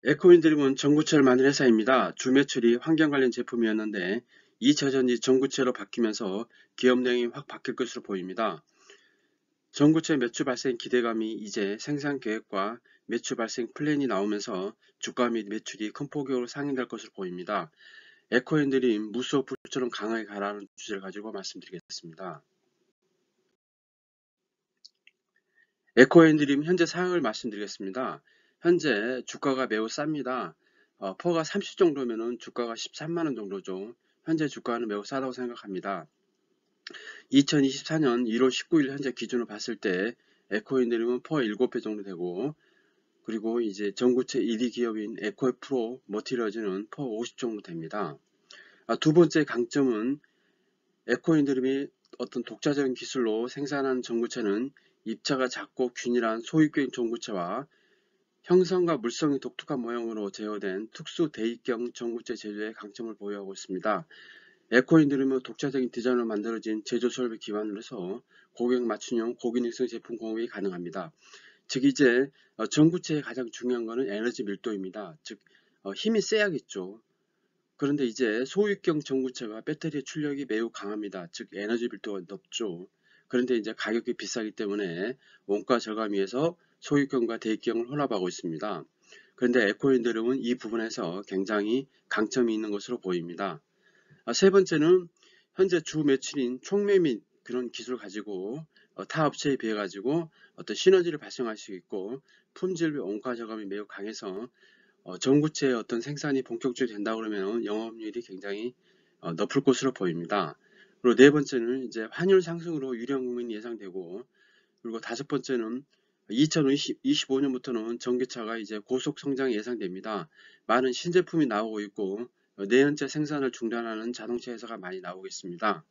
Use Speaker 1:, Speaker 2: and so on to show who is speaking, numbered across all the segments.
Speaker 1: 에코인드림은 전구체를 만든 회사입니다. 주 매출이 환경 관련 제품이었는데 2차 전지 전구체로 바뀌면서 기업 내용이 확 바뀔 것으로 보입니다. 전구체 매출 발생 기대감이 이제 생산 계획과 매출 발생 플랜이 나오면서 주가 및 매출이 큰 폭으로 상승될 것으로 보입니다. 에코인드림 무수호 불처럼 강하게 가라는 주제를 가지고 말씀드리겠습니다. 에코앤드림 현재 상황을 말씀드리겠습니다. 현재 주가가 매우 쌉니다. 퍼가 30 정도면은 주가가 13만원 정도죠. 현재 주가는 매우 싸다고 생각합니다. 2024년 1월 19일 현재 기준으로 봤을 때 에코앤드림은 퍼 7배 정도 되고, 그리고 이제 전구체 1위 기업인 에코프로 머티리얼즈는 퍼 50 정도 됩니다. 두 번째 강점은 에코인드림이 어떤 독자적인 기술로 생산한 전구체는 입자가 작고 균일한 소유격 전구체와 형성과 물성이 독특한 모형으로 제어된 특수 대입경 전구체 제조의 강점을 보유하고 있습니다. 에코인드림은 독자적인 디자인으로 만들어진 제조 설비 기반으로 해서 고객 맞춤형 고기능성 제품 공급이 가능합니다. 즉 이제 전구체의 가장 중요한 것은 에너지 밀도입니다. 즉 힘이 세야겠죠. 그런데 이제 소유격 전구체가 배터리의 출력이 매우 강합니다. 즉 에너지 밀도가 높죠. 그런데 이제 가격이 비싸기 때문에 원가 절감 위해서 소유격과 대입격을 혼합하고 있습니다. 그런데 에코인드림은 이 부분에서 굉장히 강점이 있는 것으로 보입니다. 세 번째는 현재 주 매출인 촉매 및 그런 기술을 가지고 타 업체에 비해 가지고 어떤 시너지를 발생할 수 있고 품질 및 원가 절감이 매우 강해서 전구체의 어떤 생산이 본격적으로 된다 그러면 영업률이 굉장히 높을 것으로 보입니다. 그리고 네 번째는 이제 환율 상승으로 유령 국민이 예상되고, 그리고 다섯 번째는 2025년부터는 전기차가 이제 고속 성장이 예상됩니다. 많은 신제품이 나오고 있고 내연체 생산을 중단하는 자동차 회사가 많이 나오겠습니다.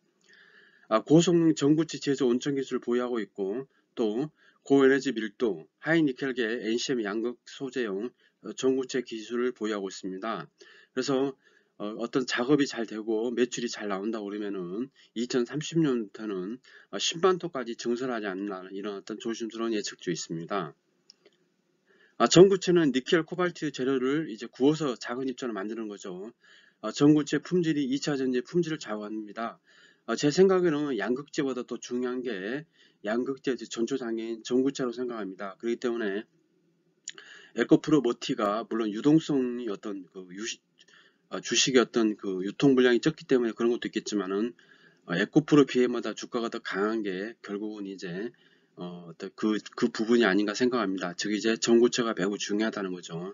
Speaker 1: 고성능 전구체 제조 온천 기술을 보유하고 있고, 또 고에너지 밀도, 하이니켈계 NCM 양극 소재용 전구체 기술을 보유하고 있습니다. 그래서 어떤 작업이 잘 되고 매출이 잘 나온다고 그러면은 2030년부터는 10만 톤까지 증설하지 않나, 이런 어떤 조심스러운 예측도 있습니다. 전구체는 니켈, 코발트 재료를 이제 구워서 작은 입자로 만드는 거죠. 전구체 품질이 2차 전지 품질을 좌우합니다. 제 생각에는 양극재보다 더 중요한 게 양극재 전초장애인 전구체라고 생각합니다. 그렇기 때문에 에코프로 머티가 물론 유동성이 어떤 주식의 어떤 유통 물량이 적기 때문에 그런 것도 있겠지만은 에코프로 BM보다 주가가 더 강한 게 결국은 이제 그 부분이 아닌가 생각합니다. 즉 이제 전구체가 매우 중요하다는 거죠.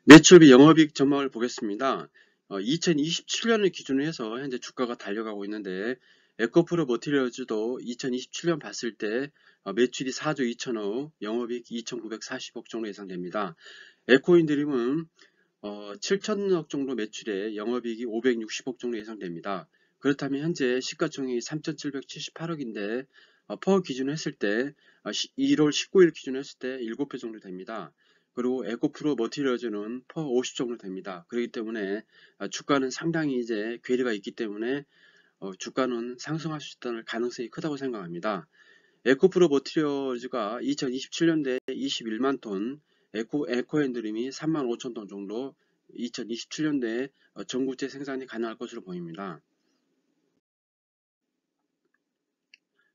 Speaker 1: 매출비 영업이익 전망을 보겠습니다. 2027년을 기준으로 해서 현재 주가가 달려가고 있는데, 에코프로 머티리얼즈도 2027년 봤을 때 매출이 4조 2천억, 영업이익 2,940억 정도 예상됩니다. 에코인드림은 7천억 정도 매출에 영업이익이 560억 정도 예상됩니다. 그렇다면 현재 시가총액이 3,778억인데 퍼 기준으로 했을 때 1월 19일 기준으로 했을 때 7배 정도 됩니다. 그리고 에코프로 머티리얼즈는 퍼 50 정도 됩니다. 그렇기 때문에 주가는 상당히 이제 괴리가 있기 때문에 주가는 상승할 수 있다는 가능성이 크다고 생각합니다. 에코프로 머티리얼즈가 2027년도에 21만 톤, 에코앤드림이 3만 5천 톤 정도 2027년도에 전구체 생산이 가능할 것으로 보입니다.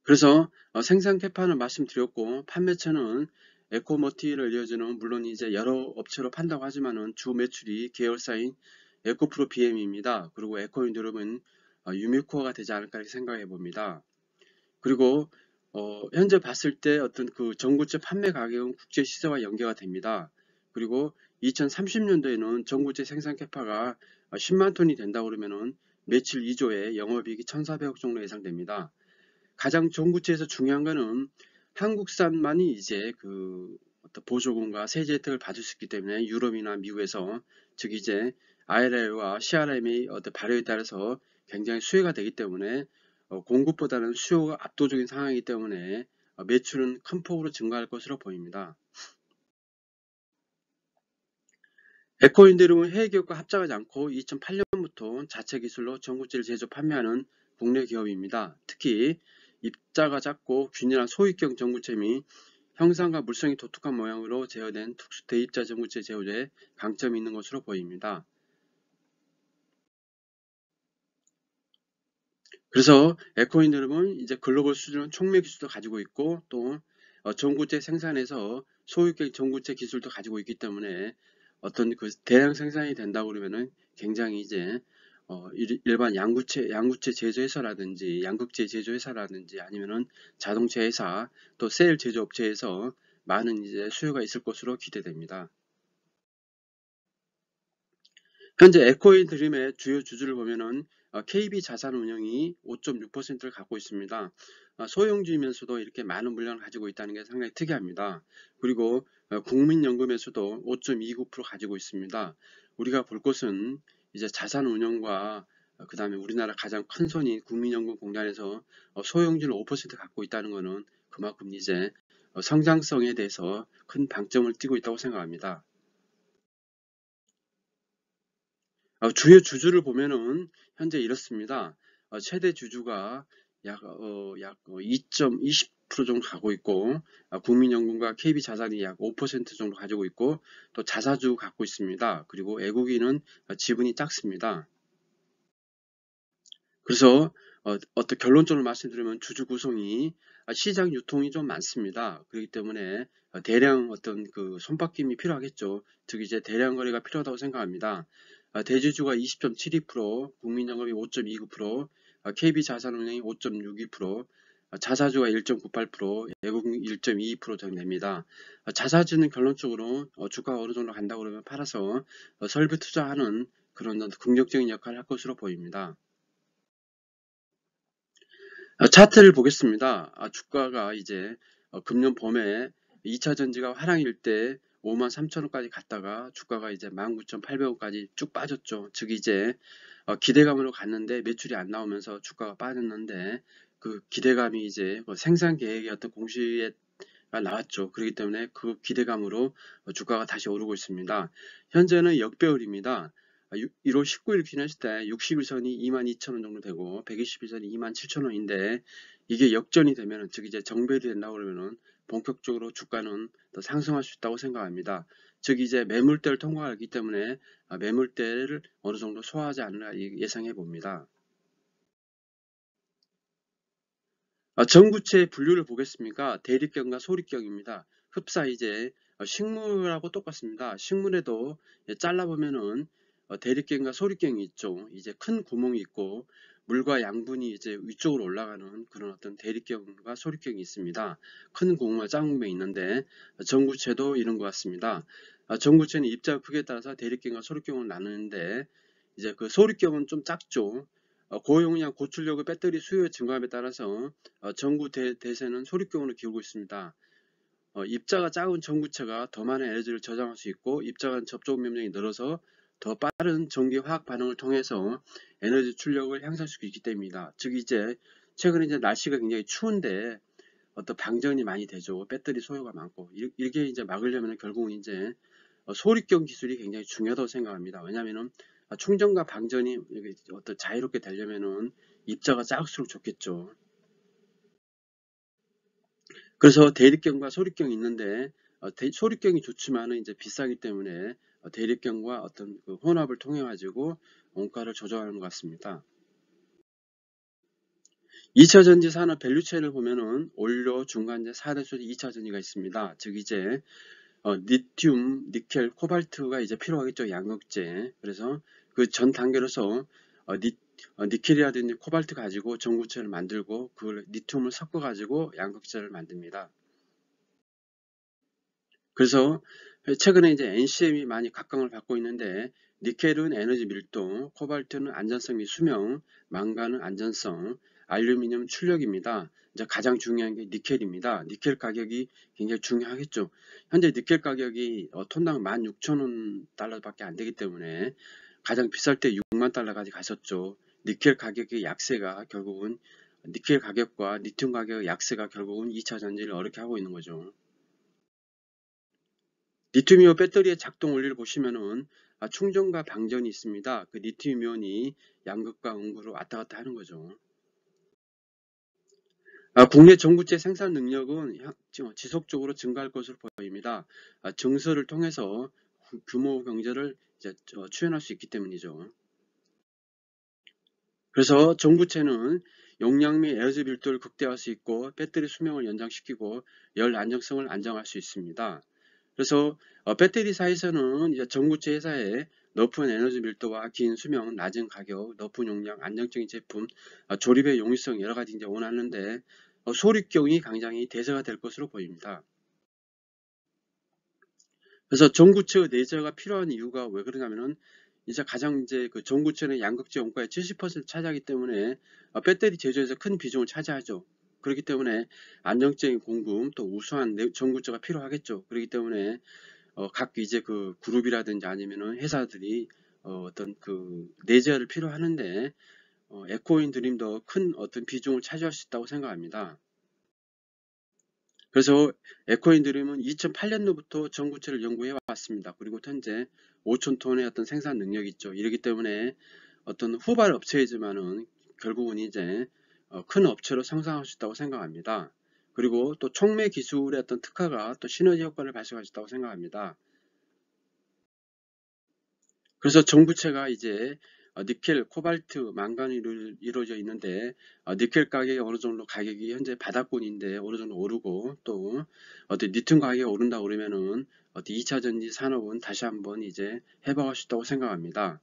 Speaker 1: 그래서 생산 캐파는 말씀드렸고, 판매처는 에코머티를 이어지는, 물론 이제 여러 업체로 판다고 하지만은 주 매출이 계열사인 에코프로 BM입니다. 그리고 에코인드림은 유미코어가 되지 않을까 이렇게 생각해 봅니다. 그리고 현재 봤을 때 어떤 전구체 판매 가격은 국제 시세와 연계가 됩니다. 그리고 2030년도에는 전구체 생산 캐파가 10만 톤이 된다 그러면은 매출 2조에 영업이익이 1,400억 정도 예상됩니다. 가장 전구체에서 중요한 거는 한국산만이 이제 어떤 보조금과 세제 혜택을 받을 수 있기 때문에 유럽이나 미국에서, 즉 이제 IRA와 CRM의 어떤 발효에 따라서 굉장히 수혜가 되기 때문에 공급보다는 수요가 압도적인 상황이기 때문에 매출은 큰 폭으로 증가할 것으로 보입니다. 에코인드림은 해외 기업과 합작하지 않고 2008년부터 자체 기술로 전구체를 제조 판매하는 국내 기업입니다. 특히 입자가 작고 균일한 소유격 전구체 및 형상과 물성이 독특한 모양으로 제어된 특수 대입자 전구체 제어제에 강점이 있는 것으로 보입니다. 그래서 에코인드룸은 이제 글로벌 수준의 촉매 기술도 가지고 있고 또 전구체 생산에서 소유격 전구체 기술도 가지고 있기 때문에 어떤 그 대량 생산이 된다고 그러면은 굉장히 이제 일반 양구체 제조회사라든지 양극재 제조회사라든지 아니면은 자동차 회사 또 셀 제조업체에서 많은 이제 수요가 있을 것으로 기대됩니다. 현재 에코인 드림의 주요 주주를 보면은 KB자산운용이 5.6%를 갖고 있습니다. 소형주이면서도 이렇게 많은 물량을 가지고 있다는 게 상당히 특이합니다. 그리고 국민연금에서도 5.29% 가지고 있습니다. 우리가 볼 것은 이제 자산운용과 그 다음에 우리나라 가장 큰 손인 국민연금 공단에서 소형주를 5% 갖고 있다는 것은 그만큼 이제 성장성에 대해서 큰 방점을 띄고 있다고 생각합니다. 주요 주주를 보면은 현재 이렇습니다. 최대 주주가 약 2.20% 정도 가고 있고, 국민연금과 KB자산이 약 5% 정도 가지고 있고, 또 자사주 갖고 있습니다. 그리고 외국인은 지분이 작습니다. 그래서 어떤 결론적으로 말씀드리면 주주 구성이 시장 유통이 좀 많습니다. 그렇기 때문에 대량 어떤 그 손바뀜이 필요하겠죠. 즉 이제 대량 거래가 필요하다고 생각합니다. 대주주가 20.72%, 국민연금이 5.29%, KB자산운용이 5.62%, 자사주가 1.98%, 외국인 1.22% 정도 됩니다. 자사주는 결론적으로 주가가 어느 정도 간다고 그러면 팔아서 설비 투자하는 그런 긍정적인 역할을 할 것으로 보입니다. 차트를 보겠습니다. 주가가 이제 금년 봄에 2차 전지가 하락일 때 53,000원까지 갔다가 주가가 이제 19,800원까지 쭉 빠졌죠. 즉 이제 기대감으로 갔는데 매출이 안 나오면서 주가가 빠졌는데 그 기대감이 이제 생산 계획의 어떤 공시에 나왔죠. 그렇기 때문에 그 기대감으로 주가가 다시 오르고 있습니다. 현재는 역배열입니다. 1월 19일 기준했을 때 60일선이 22,000원 정도 되고 120일선이 27,000원인데 이게 역전이 되면 즉 이제 정배열이 된다고 그러면은 본격적으로 주가는 더 상승할 수 있다고 생각합니다. 즉 이제 매물대를 통과하기 때문에 매물대를 어느 정도 소화하지 않으려 예상해 봅니다. 전구체 분류를 보겠습니까? 대립경과 소립경입니다. 흡사 이제 식물하고 똑같습니다. 식물에도 잘라보면은 대립경과 소립경이 있죠. 이제 큰 구멍이 있고 물과 양분이 이제 위쪽으로 올라가는 그런 어떤 대립경과 소립경이 있습니다. 큰 구멍과 작은 구멍이 있는데 전구체도 이런 것 같습니다. 전구체는 입자 크기에 따라서 대립경과 소립경을 나누는데 이제 그 소립경은 좀 작죠. 고용량 고출력의 배터리 수요 증가함에 따라서 전구 대세는 소립경으로 기울고 있습니다. 입자가 작은 전구체가 더 많은 에너지를 저장할 수 있고 입자 간 접촉 면적이 늘어서 더 빠른 전기 화학 반응을 통해서 에너지 출력을 향상할 수 있기 때문입니다. 즉 이제 최근에 이제 날씨가 굉장히 추운데 어떤 방전이 많이 되죠. 배터리 소요가 많고 이게 이제 막으려면 결국은 이제 소립경 기술이 굉장히 중요하다고 생각합니다. 왜냐하면 충전과 방전이 어떤 자유롭게 되려면은 입자가 작을수록 좋겠죠. 그래서 대립경과 소립경이 있는데 소립경이 좋지만은 이제 비싸기 때문에 대립경과 어떤 그 혼합을 통해 가지고 원가를 조정하는 것 같습니다. 2차 전지 산업 밸류체인을 보면은 원료, 중간재, 4대 소재 2차 전지가 있습니다. 즉 이제 리튬, 니켈, 코발트가 이제 필요하겠죠. 양극재. 그래서 그 전 단계로서 니켈이라든지 코발트 가지고 전구체를 만들고 그 리튬을 섞어 가지고 양극재를 만듭니다. 그래서 최근에 이제 NCM이 많이 각광을 받고 있는데 니켈은 에너지 밀도, 코발트는 안전성 및 수명, 망간은 안전성, 알루미늄 출력입니다. 이제 가장 중요한 게 니켈입니다. 니켈 가격이 굉장히 중요하겠죠. 현재 니켈 가격이 톤당 16,000달러밖에 안 되기 때문에 가장 비쌀 때 6만 달러까지 갔었죠. 니켈 가격의 약세가 결국은 니켈 가격과 리튬 가격의 약세가 결국은 2차 전지를 어렵게 하고 있는 거죠. 리튬이온 배터리의 작동 원리를 보시면은 충전과 방전이 있습니다. 그 리튬이온이 양극과 음극으로 왔다 갔다 하는 거죠. 국내 전구체 생산 능력은 지속적으로 증가할 것으로 보입니다. 증설을 통해서 규모 경제를 이제 추진할 수 있기 때문이죠. 그래서 전구체는 용량 및 에너지 밀도를 극대화할 수 있고 배터리 수명을 연장시키고 열 안정성을 안정할 수 있습니다. 그래서 배터리사에서는 이제 전구체 회사에 높은 에너지 밀도와 긴 수명, 낮은 가격, 높은 용량, 안정적인 제품, 조립의 용이성 여러 가지 이제 원하는데 소립경이 굉장히 대세가 될 것으로 보입니다. 그래서 전구체 내재가 필요한 이유가 왜 그러냐면은 이제 가장 이제 그 전구체는 양극재 원가의 70% 차지하기 때문에 배터리 제조에서 큰 비중을 차지하죠. 그렇기 때문에 안정적인 공급 또 우수한 전구체가 필요하겠죠. 그렇기 때문에 각 이제 그 그룹이라든지 아니면은 회사들이 어떤 그 내재를 필요하는데 에코인 드림도 큰 어떤 비중을 차지할 수 있다고 생각합니다. 그래서 에코인 드림은 2008년도부터 전구체를 연구해 왔습니다. 그리고 현재 5천 톤의 어떤 생산 능력이 있죠. 이러기 때문에 어떤 후발 업체이지만은 결국은 이제 큰 업체로 성장할 수 있다고 생각합니다. 그리고 또 촉매 기술의 어떤 특화가 또 시너지 효과를 발생할 수 있다고 생각합니다. 그래서 전구체가 이제 니켈, 코발트, 망간으로 이루어져 있는데 니켈 가격이 어느 정도 가격이 현재 바닥권인데 어느 정도 오르고 또 리튬 가격이 오른다 그러면은 2차 전지 산업은 다시 한번 이제 회복할 수 있다고 생각합니다.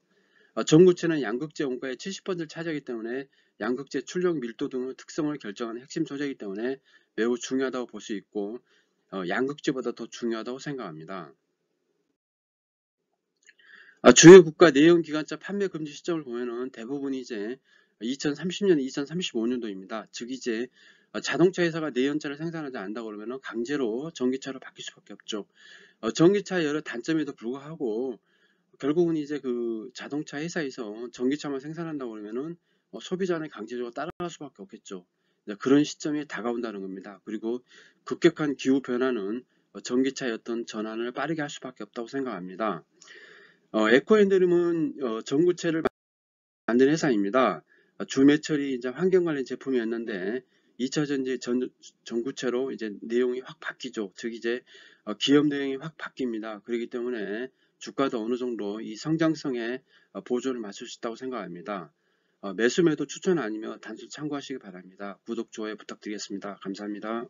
Speaker 1: 전구체는 양극재 원가의 70%를 차지하기 때문에 양극재 출력 밀도 등의 특성을 결정하는 핵심 소재이기 때문에 매우 중요하다고 볼 수 있고 양극재보다 더 중요하다고 생각합니다. 주요 국가 내연 기관차 판매 금지 시점을 보면은 대부분이 이제 2030년, 2035년도입니다. 즉 이제 자동차 회사가 내연차를 생산하지 않는다 그러면은 강제로 전기차로 바뀔 수밖에 없죠. 전기차의 여러 단점에도 불구하고 결국은 이제 그 자동차 회사에서 전기차만 생산한다고 그러면은 소비자는 강제적으로 따라갈 수밖에 없겠죠. 그런 시점이 다가온다는 겁니다. 그리고 급격한 기후 변화는 전기차의 어떤 전환을 빠르게 할 수밖에 없다고 생각합니다. 에코핸드림은 전구체를 만든 회사입니다. 주 매출이 이제 환경 관련 제품이었는데 2차 전지 전구체로 이제 내용이 확 바뀌죠. 즉 이제 기업 내용이 확 바뀝니다. 그렇기 때문에 주가도 어느 정도 이 성장성에 보조를 맞출 수 있다고 생각합니다. 매수 매도 추천 아니면 단순 참고하시기 바랍니다. 구독, 좋아요 부탁드리겠습니다. 감사합니다.